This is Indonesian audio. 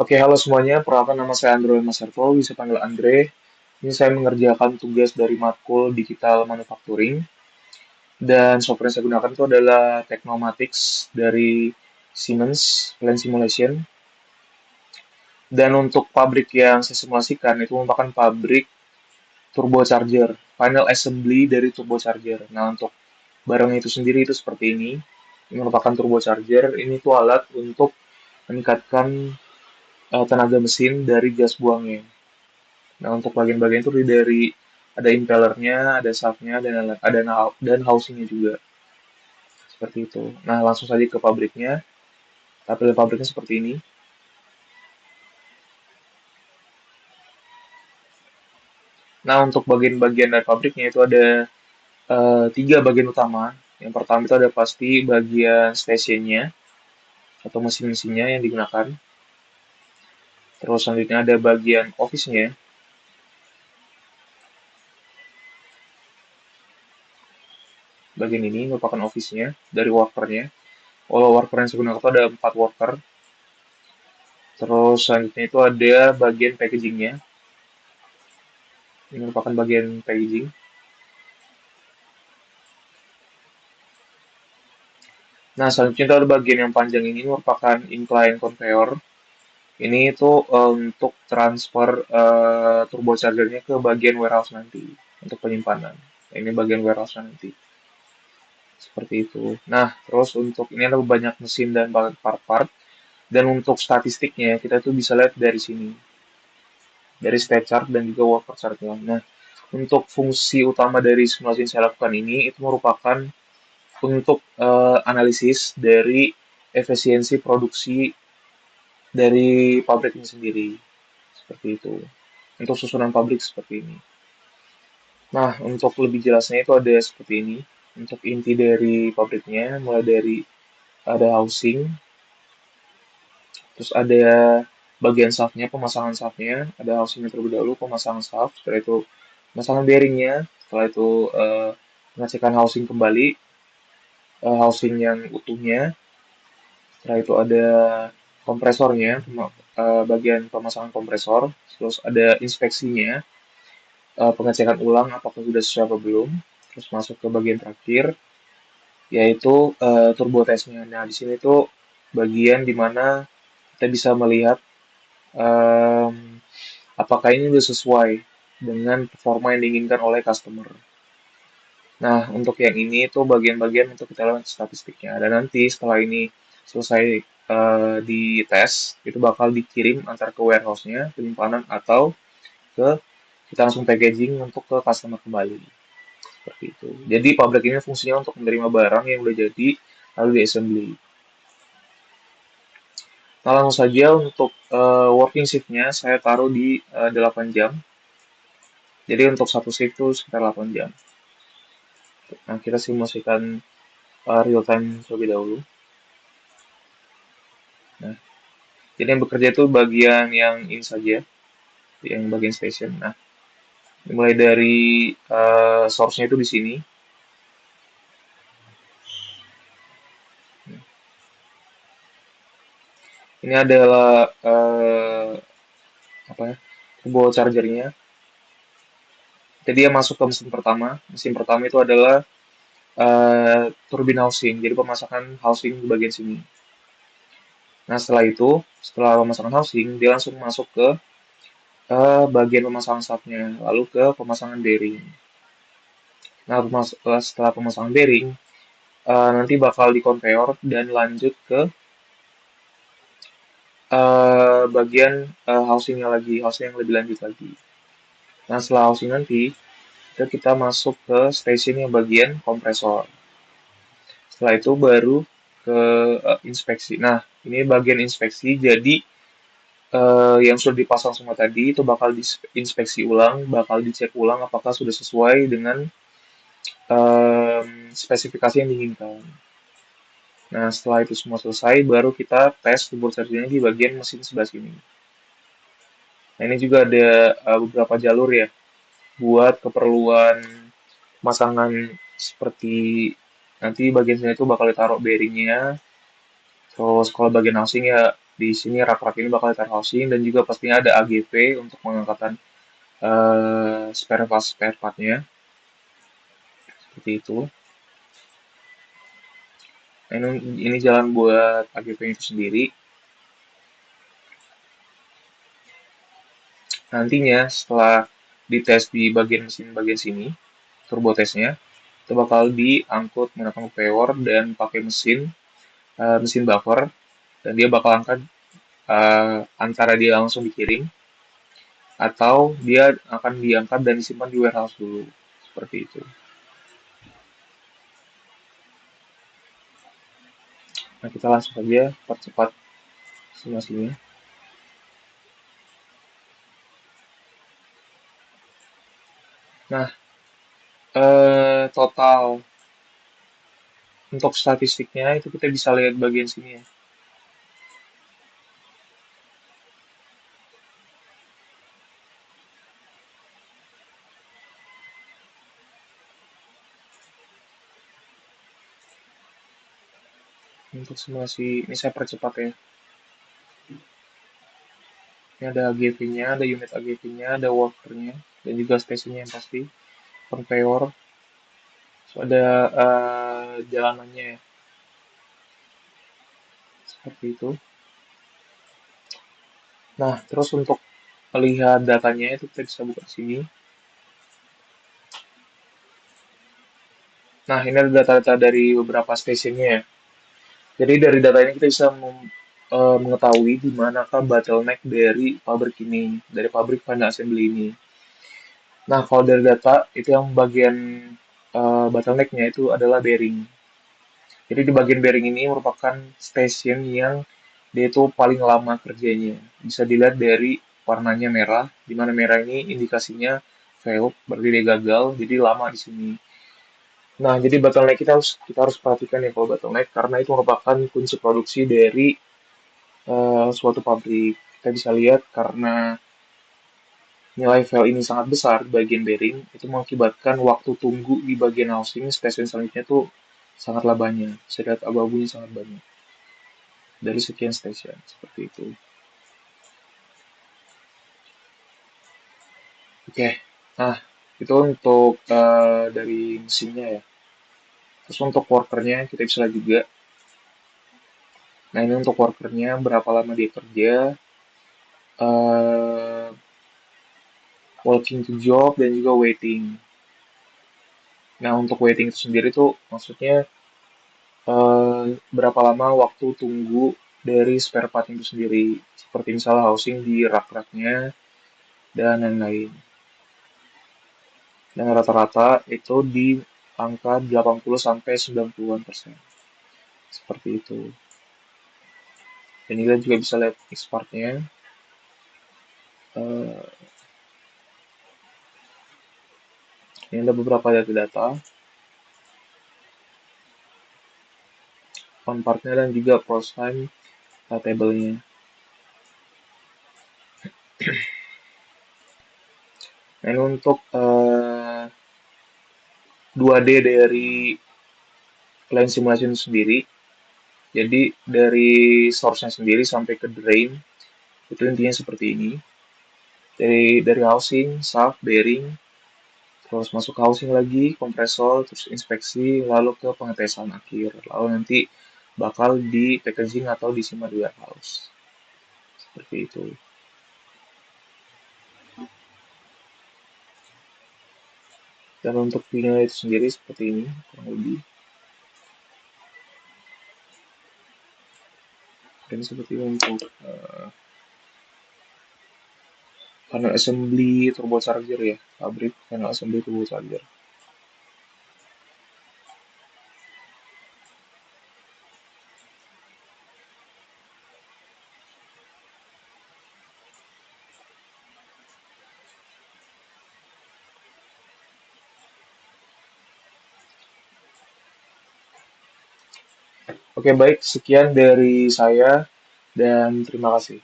Oke, halo semuanya. Perkenalkan nama saya Andro Maservo, bisa panggil Andre. Ini saya mengerjakan tugas dari matkul Digital Manufacturing dan software yang saya gunakan itu adalah Technomatics dari Siemens Plant Simulation. Dan untuk pabrik yang saya simulasikan itu merupakan pabrik turbocharger, final assembly dari turbocharger. Nah, untuk barang itu sendiri itu seperti ini. Ini merupakan turbocharger. Ini tuh alat untuk meningkatkan tenaga mesin dari gas buangnya. Nah, untuk bagian-bagian itu dari ada impellernya, ada shaftnya, dan dan housingnya juga seperti itu. Nah, langsung saja ke pabriknya. Tampilan pabriknya seperti ini. Nah, untuk bagian-bagian dari pabriknya itu ada tiga bagian utama. Yang pertama itu ada pasti bagian stationnya atau mesin-mesinnya yang digunakan. Terus selanjutnya ada bagian office-nya. Bagian ini merupakan office-nya dari worker-nya. Kalau worker yang saya gunakan itu ada 4 worker. Terus selanjutnya itu ada bagian packaging-nya. Ini merupakan bagian packaging. Nah, selanjutnya itu ada bagian yang panjang ini merupakan incline conveyor. Ini itu untuk transfer turbocharger-nya ke bagian warehouse nanti untuk penyimpanan. Ini bagian warehouse nanti. Seperti itu. Nah, terus untuk ini ada banyak mesin dan part-part. Dan untuk statistiknya kita tuh bisa lihat dari sini, dari state chart dan juga worker chart-nya. Nah, untuk fungsi utama dari simulasi yang saya lakukan ini itu merupakan untuk analisis dari efisiensi produksi dari pabrik ini sendiri. Seperti itu. Untuk susunan pabrik seperti ini. Nah, untuk lebih jelasnya itu ada seperti ini. Untuk inti dari pabriknya, mulai dari ada housing, terus ada bagian shaftnya, pemasangan shaftnya, ada housingnya terlebih dahulu, pemasangan shaft, setelah itu pemasangan bearingnya, setelah itu pengecekan housing kembali, housing yang utuhnya, setelah itu ada kompresornya, bagian pemasangan kompresor, terus ada inspeksinya, pengecekan ulang apakah sudah sesuai apa belum, terus masuk ke bagian terakhir, yaitu turbo testnya. Nah, di sini tuh bagian dimana kita bisa melihat em, apakah ini sudah sesuai dengan performa yang diinginkan oleh customer. Nah, untuk yang ini itu bagian-bagian untuk kita lihat statistiknya. Dan nanti setelah ini selesai di tes, itu bakal dikirim antar ke warehouse-nya, penyimpanan, atau ke kita langsung packaging untuk ke customer kembali. Seperti itu. Jadi pabrik ini fungsinya untuk menerima barang yang udah jadi lalu di assembly. Nah, langsung saja untuk working shift-nya saya taruh di 8 jam. Jadi untuk satu shift itu sekitar 8 jam. Nah, kita simulasikan real time terlebih dahulu. Nah, jadi yang bekerja itu bagian yang ini saja, yang bagian station. Nah, mulai dari source-nya itu di sini. Ini adalah apa ya, turbo chargernya. Jadi dia masuk ke mesin pertama. Mesin pertama itu adalah turbin housing. Jadi pemasangan housing di bagian sini. Nah, setelah itu, setelah pemasangan housing, dia langsung masuk ke bagian pemasangan shaftnya, lalu ke pemasangan bearing. Nah, setelah pemasangan bearing, nanti bakal dikonveyor dan lanjut ke bagian housingnya lagi, housing yang lebih lanjut lagi. Nah, setelah housing nanti, kita masuk ke station yang bagian kompresor. Setelah itu baru ke inspeksi. Nah, ini bagian inspeksi, jadi yang sudah dipasang semua tadi itu bakal diinspeksi ulang, bakal dicek ulang apakah sudah sesuai dengan spesifikasi yang diinginkan. Nah, setelah itu semua selesai, baru kita tes turbochargernya di bagian mesin sebelah sini. Nah, ini juga ada beberapa jalur ya, buat keperluan pemasangan seperti nanti bagian sini itu bakal ditaruh bearingnya, terus kalau bagian housing ya Di sini rak-rak ini bakal ditaruh housing dan juga pastinya ada AGV untuk pengangkatan spare partnya seperti itu. Nah, ini jalan buat AGV itu sendiri. Nantinya setelah dites di bagian mesin bagian sini, turbo testnya, itu bakal diangkut menggunakan peor dan pakai mesin buffer dan dia bakal angkat antara dia langsung dikirim atau dia akan diangkat dan disimpan di warehouse dulu seperti itu. Nah, kita langsung saja percepat simulasinya. Nah, total untuk statistiknya itu kita bisa lihat bagian sini ya. Untuk simulasi ini saya percepat ya. Ini ada AGV-nya, ada unit AGV-nya, ada worker-nya, dan juga stasiunnya yang pasti, conveyor, terus ada jalanannya ya, seperti itu. Nah, terus untuk melihat datanya itu kita bisa buka di sini. Nah, ini ada data-data dari beberapa stasiunnya ya. Jadi dari data ini kita bisa mengetahui di manakah bottleneck dari pabrik ini, dari pabrik final assembly ini. Nah, kalau dari data itu yang bagian bottlenecknya itu adalah bearing. Jadi di bagian bearing ini merupakan stasiun yang dia itu paling lama kerjanya. Bisa dilihat dari warnanya merah, di mana merah ini indikasinya failed, berarti dia gagal, jadi lama di sini. Nah, jadi bottleneck kita harus perhatikan ya kalau bottleneck karena itu merupakan kunci produksi dari suatu pabrik. Kita bisa lihat karena nilai fail ini sangat besar di bagian bearing, itu mengakibatkan waktu tunggu di bagian housing stasiun selanjutnya tuh sangatlah banyak. Saya lihat abu-abunya sangat banyak dari sekian stasiun seperti itu. Oke, nah itu untuk dari mesinnya ya. Terus untuk workernya kita bisa lihat juga. Nah ini untuk workernya berapa lama dia kerja, eh walking to job dan juga waiting. Nah untuk waiting itu sendiri tuh maksudnya berapa lama waktu tunggu dari spare part itu sendiri. Seperti misalnya housing di rak-raknya dan lain-lain. Dan rata-rata itu di angka 80 sampai 90-an%. Seperti itu. Dan kita juga bisa lihat exportnya. Eh, ini ada beberapa data-data on partnya dan juga process time table-nya. Nah, ini untuk 2D dari line simulation sendiri. Jadi dari source-nya sendiri sampai ke drain itu intinya seperti ini. Dari housing, shaft, bearing, terus masuk ke housing lagi, kompresor, terus inspeksi, lalu ke pengetesan akhir. Lalu nanti bakal di packaging atau disimpan di warehouse. Seperti itu. Dan untuk pinnya itu sendiri seperti ini, kurang lebih. Dan seperti itu untuk panel assembly turbocharger ya, pabrik panel assembly turbocharger. Oke, baik, sekian dari saya dan terima kasih.